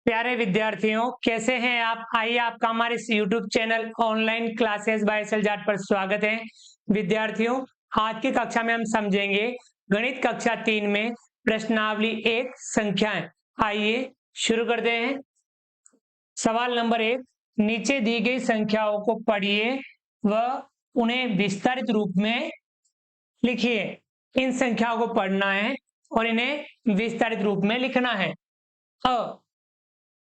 प्यारे विद्यार्थियों, कैसे हैं आप? आइए आपका हमारे इस YouTube channel online classes by S L Jat पर स्वागत है। विद्यार्थियों, आज की कक्षा में हम समझेंगे गणित कक्षा 3 में प्रश्नावली 1 संख्याएं। आइए शुरू करते हैं। सवाल नंबर 1, नीचे दी गई संख्याओं को पढ़िए व उन्हें विस्तारित रूप में लिखिए। इन संख्याओं को पढ़ना है और इन्हें विस्तारित रूप में लिखना है।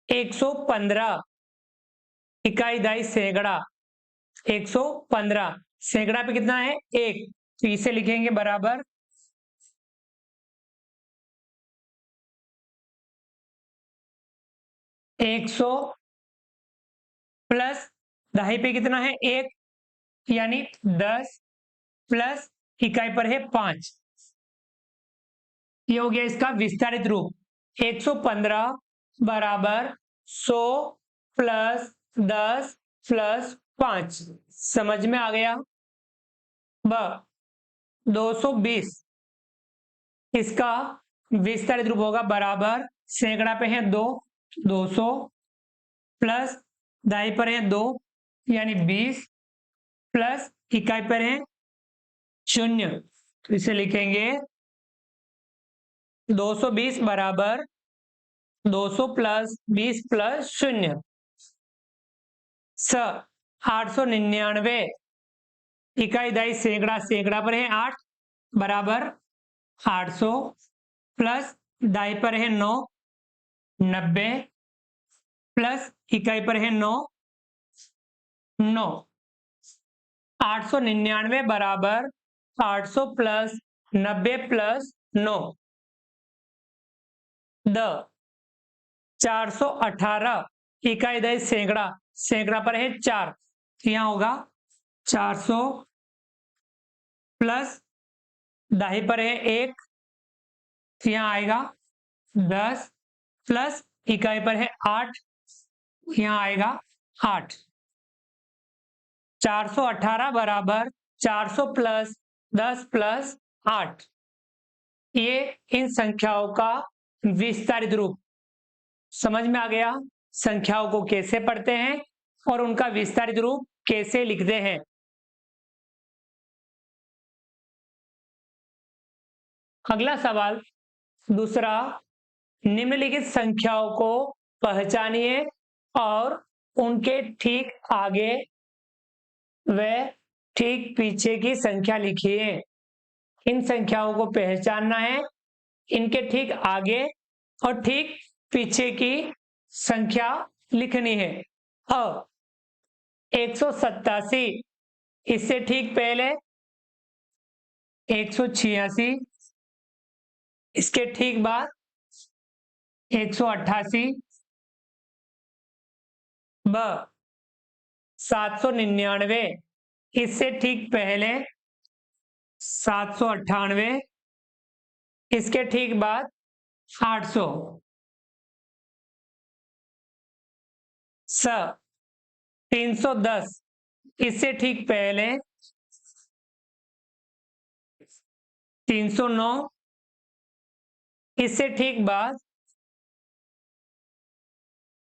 115 इकाई दाई सैकड़ा। 115 सैकड़ा पे कितना है? 1, तो इसे लिखेंगे बराबर 100 प्लस दहाई पे कितना है? 1, यानी 10 प्लस इकाई पर है 5। ये हो गया इसका विस्तारित रूप। 115 बराबर 100 प्लस 10 प्लस 5। समझ में आ गया? 220 इसका विस्तारित रूप होगा बराबर सैकड़ा पे है 2, 200 प्लस दाई पर है 2 यानी 20 प्लस इकाई पर है 0, तो इसे लिखेंगे 220 बराबर 200 प्लस 20 प्लस 0। 899 इकाई दाई सैकड़ा, सैकड़ा पर है 8 बराबर 800 प्लस दाई पर है 9, 90 प्लस इकाई पर है 9, 9। 899 बराबर 800 प्लस 90 प्लस 9। 418 इकाई दाई सैकड़ा, सैकड़ा पर है 4, तो यहां होगा 400 प्लस दाई पर है 1, तो यहां आएगा 10 प्लस इकाई पर है 8, यहां आएगा 8। 418 बराबर 400 प्लस 10 प्लस 8। ये इन संख्याओं का विस्तारित रूप। समझ में आ गया संख्याओं को कैसे पढ़ते हैं और उनका विस्तारित रूप कैसे लिखते हैं। अगला सवाल दूसरा, निम्नलिखित संख्याओं को पहचानिए और उनके ठीक आगे व ठीक पीछे की संख्या लिखिए। इन संख्याओं को पहचानना है, इनके ठीक आगे और ठीक पीछे की संख्या लिखनी है। अब 187 इससे ठीक पहले 186, इसके ठीक बाद 188, 799 इससे ठीक पहले 798, इसके ठीक बाद 800। 310 इससे ठीक पहले 309, इससे ठीक बाद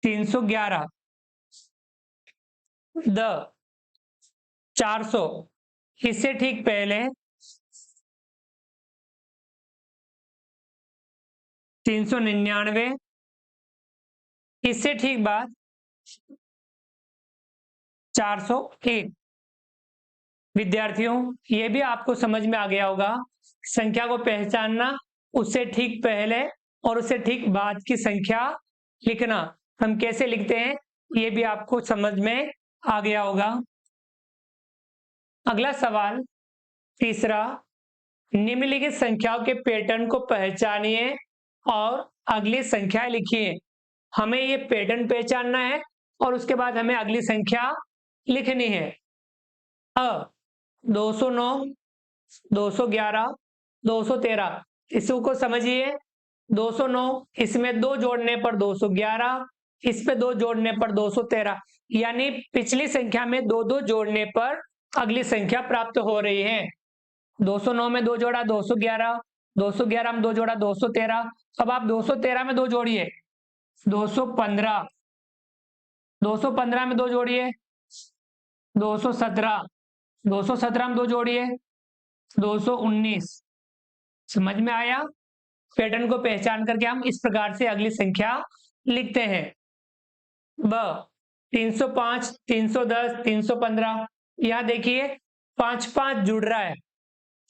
311। 400 इससे ठीक पहले 399, इससे ठीक बाद 401। विद्यार्थियों, ये भी आपको समझ में आ गया होगा संख्या को पहचानना, उससे ठीक पहले और उससे ठीक बाद की संख्या लिखना हम कैसे लिखते हैं, ये भी आपको समझ में आ गया होगा। अगला सवाल तीसरा, निम्नलिखित संख्याओं के पैटर्न को पहचानिए और अगली संख्या लिखिए। हमें ये पैटर्न पहचानना है और उसके बाद हमें अगली संख्या लिखनी है। 209, 211, 213, इसको समझिए। 209 इसमें 2 जोड़ने पर 211, इस पे 2 जोड़ने पर 213, यानी पिछली संख्या में 2 जोड़ने पर अगली संख्या प्राप्त हो रही है। 209 में 2 जोड़ा 211, 211 में 2 जोड़ा 213। अब आप 213 में 2 जोड़िए 215, 215 में 2 जोड़िए 217, 217 में 2 जोड़िए 219। समझ में आया? पैटर्न को पहचान करके हम इस प्रकार से अगली संख्या लिखते हैं। 305, 310, 315। यहां देखिए 5 5 जुड़ रहा है।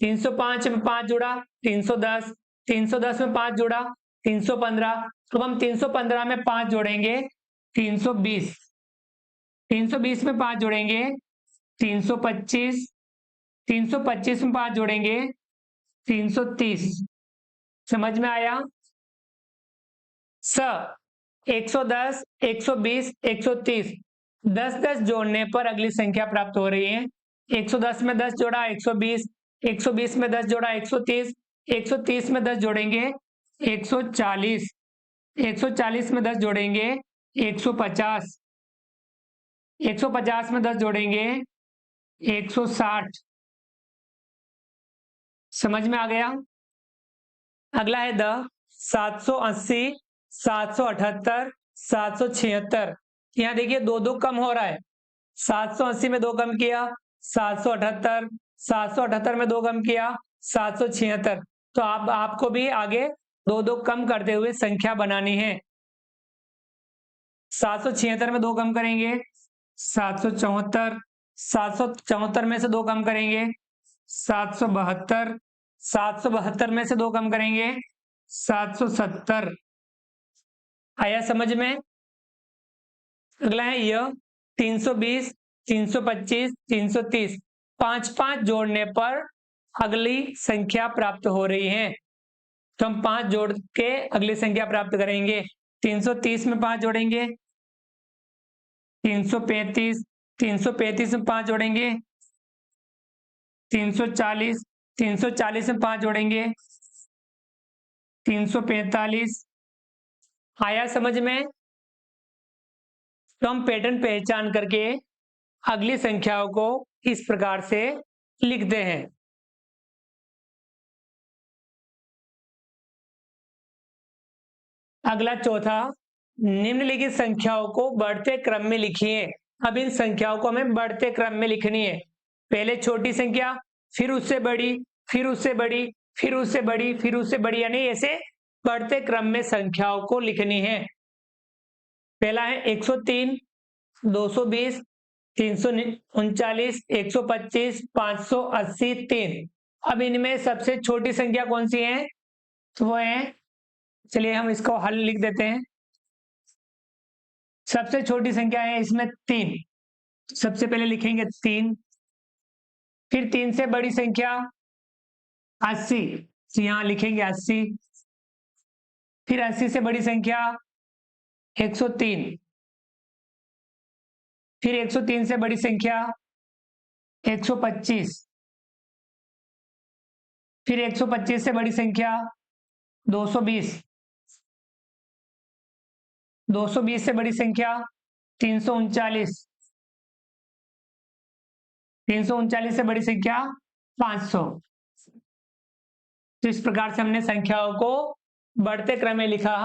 305 में 5 जुड़ा 310, 310 में 5 जुड़ा 315। अब हम 315 में 5 जोड़ेंगे 320, 320 में 5 जोड़ेंगे 325, 325 में 5 जोड़ेंगे 330। समझ में आया? 110, 120, 130, 10-10 जोड़ने पर अगली संख्या प्राप्त हो रही है। 110 में 10 जोड़ा 120, 120 में 10 जोड़ा 130, 130 में 10 जोड़ेंगे 140, 140 में 10 जोड़ेंगे 150, 150 में 10 जोड़ेंगे 160। समझ में आ गया? अगला है 780, 778, 776। यहाँ देखिए 2 कम हो रहा है। 780 में 2 कम किया 778, 778 में 2 कम किया 776। तो आपको भी आगे 2 कम करते हुए संख्या बनानी है। 776 में 2 कम करेंगे 774, 774 में से 2 कम करेंगे 772, 772 में से 2 कम करेंगे 770। आया समझ में? अगला है यह 320, 325, 330। 5 5 जोड़ने पर अगली संख्या प्राप्त हो रही है। तो हम 5 जोड़ के अगली संख्या प्राप्त करेंगे। 330 में 5 जोड़ेंगे 335, 335 में 5 जोड़ेंगे 340, 340 में 5 जोड़ेंगे 345। आया समझ में? तो हम पैटर्न पहचान करके अगली संख्याओं को इस प्रकार से लिखते हैं। अगला चौथा, निम्नलिखित संख्याओं को बढ़ते क्रम में लिखिए। अब इन संख्याओं को हमें बढ़ते क्रम में लिखनी है। पहले छोटी संख्या, फिर उससे बड़ी, फिर उससे बड़ी, फिर उससे बड़ी, फिर उससे बड़ी, यानी ऐसे बढ़ते क्रम में संख्याओं को लिखनी है। पहला है 103, 220, 339, 125, 580, 3। अब इनमें सबसे छोटी संख्या कौन सी है? तो वो है, चलिए हम इसको हल लिख देते हैं। सबसे छोटी संख्या है इसमें 3। सबसे पहले लिखेंगे 3। फिर 3 से बड़ी संख्या 80, तो यहां लिखेंगे 80। फिर 80 से बड़ी संख्या 103। फिर 103 से बड़ी संख्या 125। फिर 125 से बड़ी संख्या 220। 220 से बड़ी संख्या 339। 339 से बड़ी संख्या 500। तो इस प्रकार से हमने संख्याओं को बढ़ते क्रम में लिखा।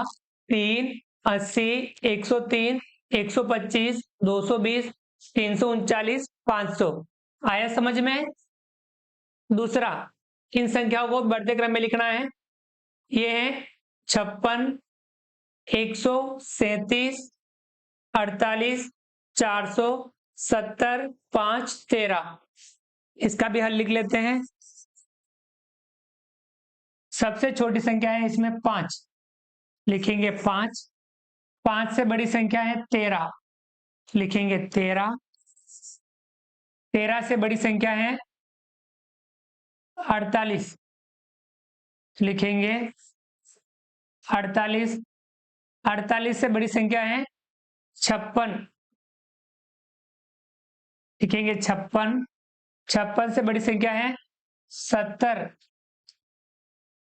3, 80, 103, 125, 220, 339, 500। आया समझ में? दूसरा, इन संख्याओं को बढ़ते क्रम में लिखना है। ये है 56, 137, 48, 470, 5, 13। इसका भी हल लिख लेते हैं। सबसे छोटी संख्या है इसमें 5, लिखेंगे 5। 5 से बड़ी संख्या है 13, लिखेंगे 13। 13 से बड़ी संख्या है 48, लिखेंगे 48। 48 से बड़ी संख्या है 56, लिखेंगे 56। 56 से बड़ी संख्या है 70,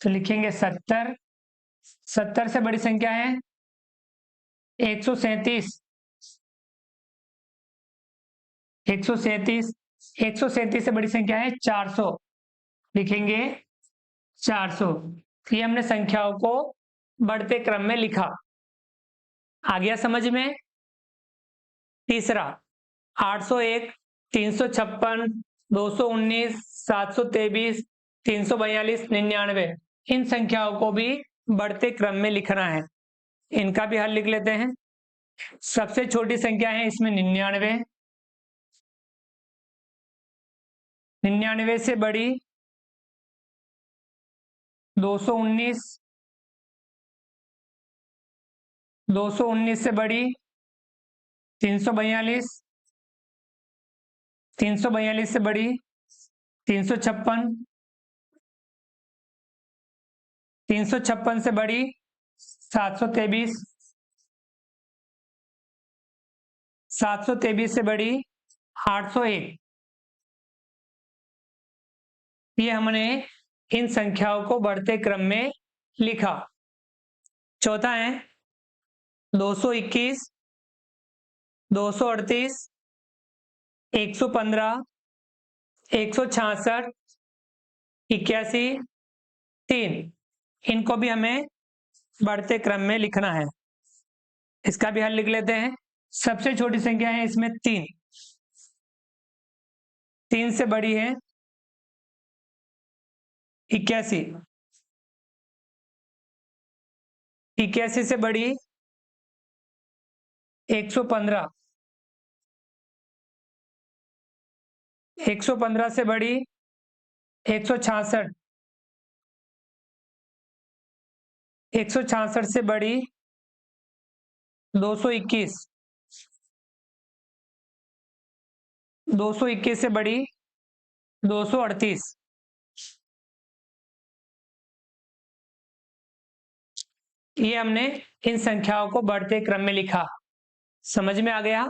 तो लिखेंगे 70। 70 से बड़ी संख्या है 137, 137। 137 से बड़ी संख्या है 400, लिखेंगे 400। ये हमने संख्याओं को बढ़ते क्रम में लिखा। आ गया समझ में? तीसरा 801, 356, 219, 723, 342, 99, इन संख्याओं को भी बढ़ते क्रम में लिखना है। इनका भी हल लिख लेते हैं। सबसे छोटी संख्या है इसमें 99, 99 से बड़ी 219, 219 से बड़ी 342, 342 से बड़ी 356, 356 से बड़ी 723, 723 से बड़ी 801। ये हमने इन संख्याओं को बढ़ते क्रम में लिखा। चौथा है 221, 238, 115, 166, 81, 3, इनको भी हमें बढ़ते क्रम में लिखना है। इसका भी हल लिख लेते हैं। सबसे छोटी संख्या है इसमें 3, 3 से बड़ी है 81, 81 से बड़ी 115, 115 से बड़ी 166, 166 से बड़ी 221, 221 से बड़ी 238। ये हमने इन संख्याओं को बढ़ते क्रम में लिखा। समझ में आ गया?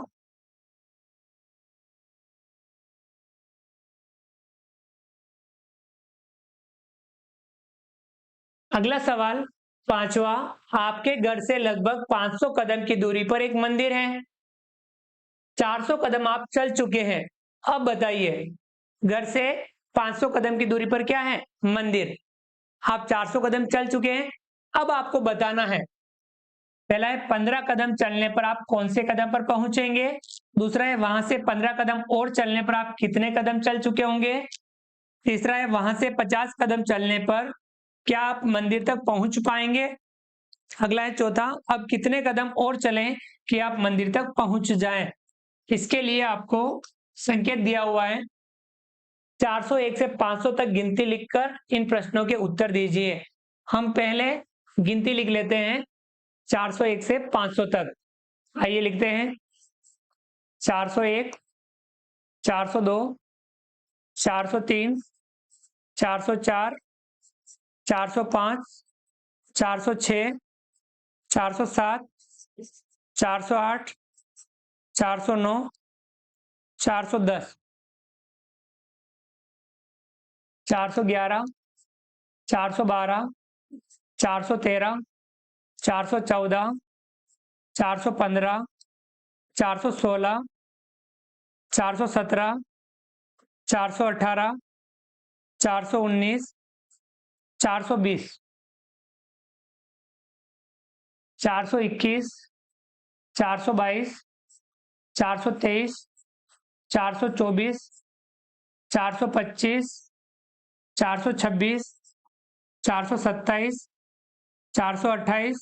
अगला सवाल पांचवा, आपके घर से लगभग 500 कदम की दूरी पर एक मंदिर है। 400 कदम आप चल चुके हैं। अब बताइए, घर से 500 कदम की दूरी पर क्या है? मंदिर। आप 400 कदम चल चुके हैं। अब आपको बताना है, पहला है 15 कदम चलने पर आप कौन से कदम पर पहुंचेंगे। दूसरा है वहां से 15 कदम और चलने पर आप कितने कदम चल चुके होंगे। तीसरा है वहां से 50 कदम चलने पर क्या आप मंदिर तक पहुंच पाएंगे। अगला है चौथा, अब कितने कदम और चलें कि आप मंदिर तक पहुंच जाएं। इसके लिए आपको संकेत दिया हुआ है। 401 से 500 तक गिनती लिखकर इन प्रश्नों के उत्तर दीजिए। हम पहले गिनती लिख लेते हैं 401 से 500 तक। आइए लिखते हैं 401, 402, 403, 404, 405, 406, 407, 408, 409, 410, 411, 412, 413, 414, 415, 416, 417, 418, 419, 420, 421, 422, 423, 424, 425, 426, 427, 428,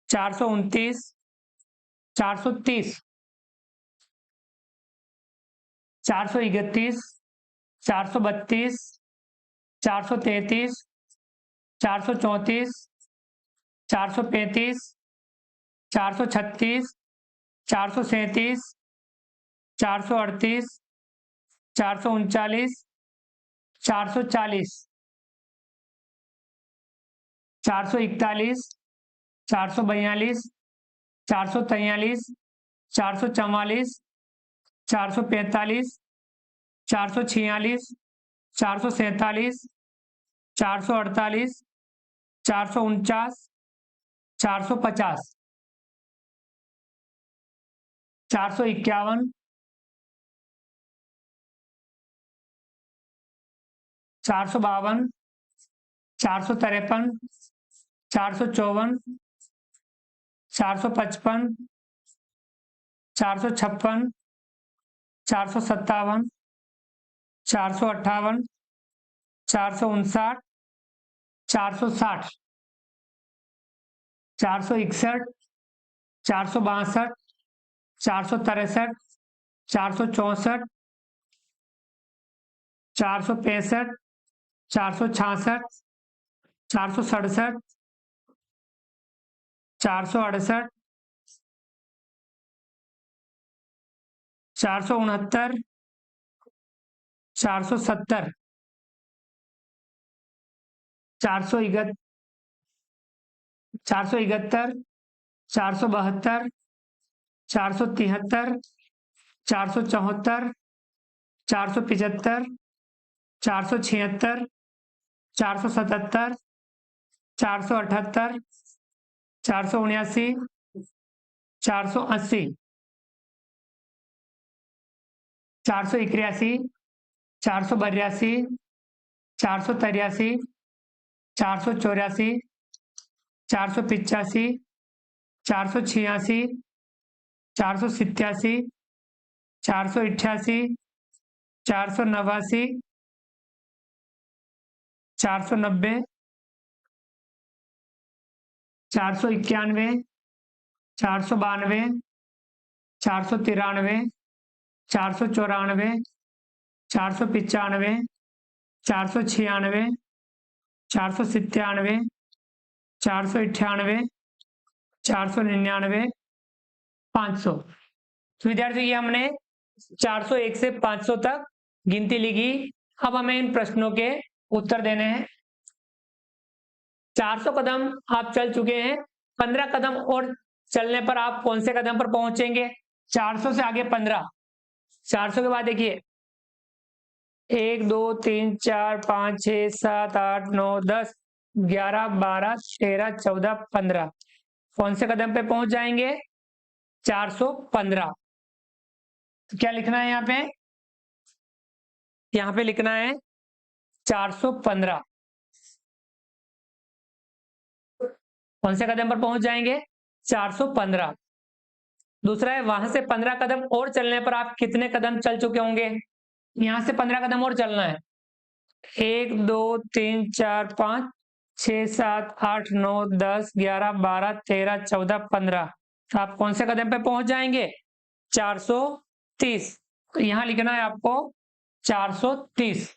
429, 430, 431, 432, 433, 434, 435, 436, 437, 438, 439, 440, 441, 442, 443, 444, 445, 446, 447, 448, 449, 450, 451, 452, 453, 454, 455, 456, 457, 458, 459, 460, 461, 462, 463, 464, 465, 466, 467, 468, 469, 470, 471, 471, 472, 473, 474, 475, 476, 477, 478, 479, 480, 481, 482, 483, 484, 485, 486, 487, 488, 489, 490, 491, 492, 493, 494, 495, 496, 497, 498, 499, 500। तो विद्यार्थियों ये हमने 401 से 500 तक गिनती लिखी। अब हमें इन प्रश्नों के उत्तर देने हैं। 400 कदम आप चल चुके हैं, 15 कदम और चलने पर आप कौन से कदम पर पहुंचेंगे? 400 से आगे 15, 400 के बाद देखिए 1 2 3 4 5 6 7 8 9 10 11 12 13 14 15, कौन से कदम पे पहुंच जाएंगे? 415। तो क्या लिखना है यहाँ पे? यहाँ पे लिखना है 415। कौन से कदम पर पहुंच जाएंगे? 415। दूसरा है वहां से 15 कदम और चलने पर आप कितने कदम चल चुके होंगे? यहां से 15 कदम और चलना है। 1 2 3 4 5 6 7 8 9 10 11 12 13 14 15, तो आप कौन से कदम पे पहुंच जाएंगे? 430। तो यहां लिखना है आपको 430।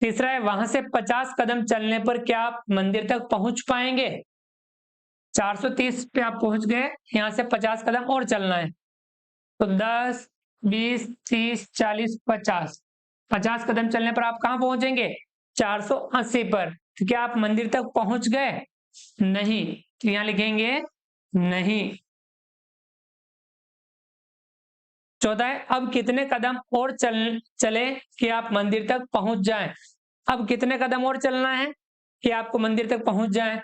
तीसरा है वहां से 50 कदम चलने पर क्या आप मंदिर तक पहुंच पाएंगे? 430 पे आप पहुंच गए, यहां से 50 कदम और चलना है, तो 10 20 30 40 50, 50 कदम चलने पर आप कहां पहुंचेंगे? 480 पर। तो क्या आप मंदिर तक पहुंच गए? नहीं, तो यहां लिखेंगे नहीं। चौथा है अब कितने कदम और चले कि आप मंदिर तक पहुंच जाएं? अब कितने कदम और चलना है कि आपको मंदिर तक पहुंच जाएं?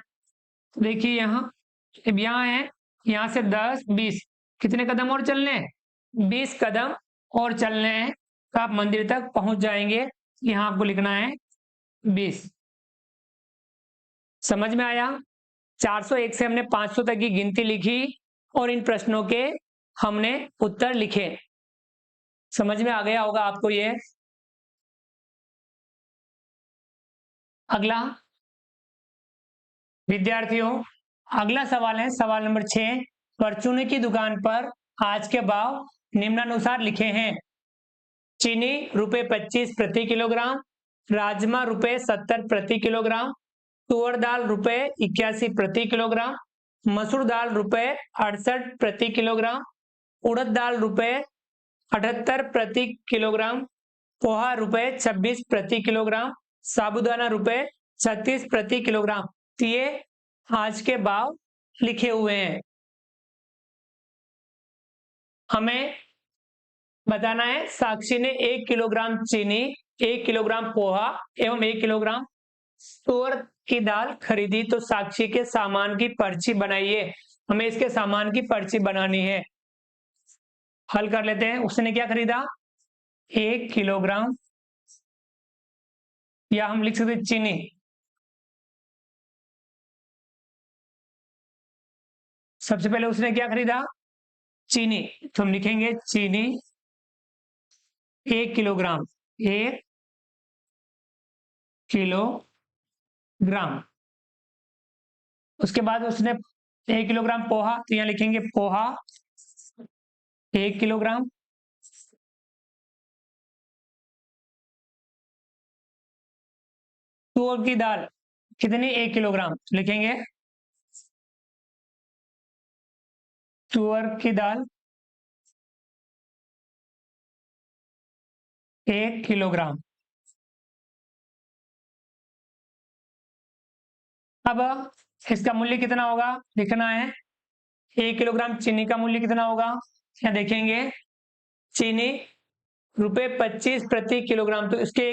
देखिए यहाँ है, यहाँ से 10 20, कितने कदम और चलने हैं? 20 कदम और चलने हैं, तो आप मंदिर तक पहुंच जाएंगे। यहाँ आपको लिखना है 20। समझ में आया? 401 से हमने 500 तक की गिनती लिखी और इन प्रश्नों के हमने उत्तर लिखे। समझ में आ गया होगा आपको ये। अगला विद्यार्थियों, अगला सवाल है सवाल नंबर 6। परचूने की दुकान पर आज के भाव निम्नानुसार लिखे हैं। चीनी ₹25 प्रति किलोग्राम, राजमा ₹70 प्रति किलोग्राम, तुअर दाल ₹81 प्रति किलोग्राम, मसूर दाल ₹68 प्रति किलोग्राम, उड़द दाल ₹78 प्रति किलोग्राम, पोहा ₹26 प्रति किलोग्राम, साबुदाना ₹36 प्रति किलोग्राम। तो ये आज के भाव लिखे हुए हैं। हमें बताना है साक्षी ने 1 किलोग्राम चीनी, 1 किलोग्राम पोहा एवं 1 किलोग्राम तुअर की दाल खरीदी, तो साक्षी के सामान की पर्ची बनाइए। हमें इसके सामान की पर्ची बनानी है। हल कर लेते हैं। उसने क्या खरीदा? 1 किलोग्राम, या हम लिख सकते चीनी, सबसे पहले उसने क्या खरीदा? चीनी। तो हम लिखेंगे चीनी 1 किलोग्राम, 1 किलोग्राम। उसके बाद उसने 1 किलोग्राम पोहा, तो यहाँ लिखेंगे पोहा 1 किलोग्राम। तुअर की दाल कितनी? 1 किलोग्राम, तो लिखेंगे तुअर की दाल 1 किलोग्राम। अब इसका मूल्य कितना होगा लिखना है। 1 किलोग्राम चीनी का मूल्य कितना होगा? यहाँ देखेंगे चीनी ₹25 प्रति किलोग्राम, तो इसके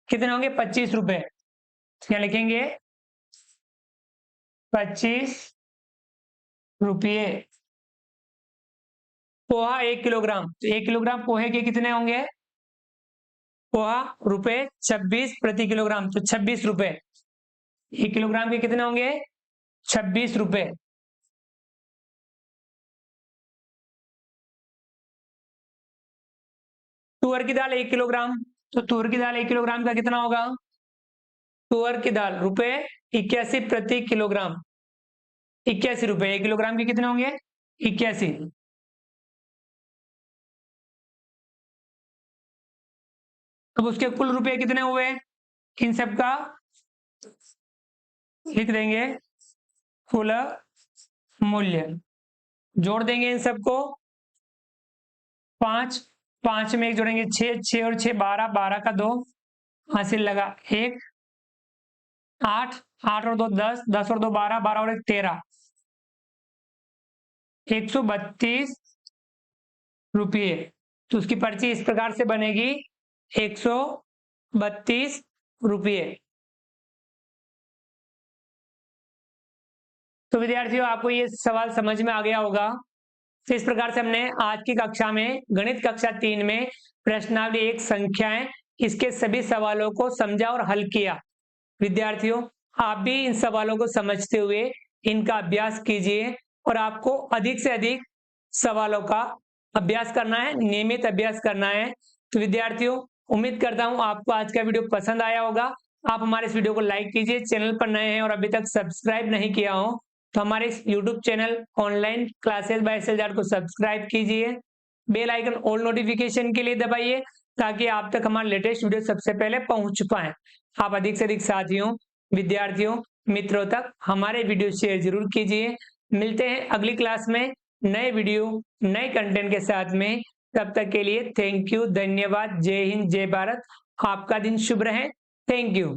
कितने होंगे? 25 रुपए। यहाँ लिखेंगे 25 रुपये। पोहा 1 किलोग्राम, तो 1 किलोग्राम पोहे के कितने होंगे? पोहा ₹26 प्रति किलोग्राम, तो 26 रुपए। 1 किलोग्राम के कितने होंगे? 26 रुपए। तुअर की दाल 1 किलोग्राम, तो तुअर की दाल 1 किलोग्राम का कितना होगा? तुअर की दाल ₹81 प्रति किलोग्राम, 81 रुपए। 1 किलोग्राम के कितने होंगे? 81। अब उसके कुल रुपए कितने हुए इन सब का लिख देंगे कुल मूल्य, जोड़ देंगे इन सबको। 5 5 में 1 जोड़ेंगे 6, 6 और 6 12, 12 का 2 हासिल लगा 1, 8, 8 और 2 10, 10 और 2 12, 12 और 1 13, 132 रुपये। तो उसकी पर्ची इस प्रकार से बनेगी 132 रुपये। तो विद्यार्थियों आपको ये सवाल समझ में आ गया होगा। तो इस प्रकार से हमने आज की कक्षा में गणित कक्षा 3 में प्रश्नावली 1 संख्याएं इसके सभी सवालों को समझा और हल किया। विद्यार्थियों आप भी इन सवालों को समझते हुए इनका अभ्यास कीजिए और आपको अधिक से अधिक सवालों का अभ्यास करना है, नियमित अभ्यास करना है। तो विद्यार्थियों उम्मीद करता हूं आपको आज का वीडियो पसंद आया होगा। आप हमारे इस वीडियो को लाइक कीजिए, चैनल पर नए हैं और अभी तक सब्सक्राइब नहीं किया हो तो हमारे इस YouTube channel online classes bye SLJAR को सब्सक्राइब कीजिए। बेल आइकन ऑल नोटिफिकेशन के लिए दबाइए ताकि आप तक हमारे लेटेस्ट वीडियो सबसे पहले पहुंच पाए। आप अधिक से अधिक साथियों, विद्यार्थियों, मित्रों तक हमारे वीडियो शेयर जरूर कीजिए। मिलते हैं अगली क्लास में नए वीडियो नए कंटेंट के साथ में। तब तक के लिए थैंक यू, धन्यवाद, जय हिंद, जय भारत। आपका दिन शुभ रहे। Thank you.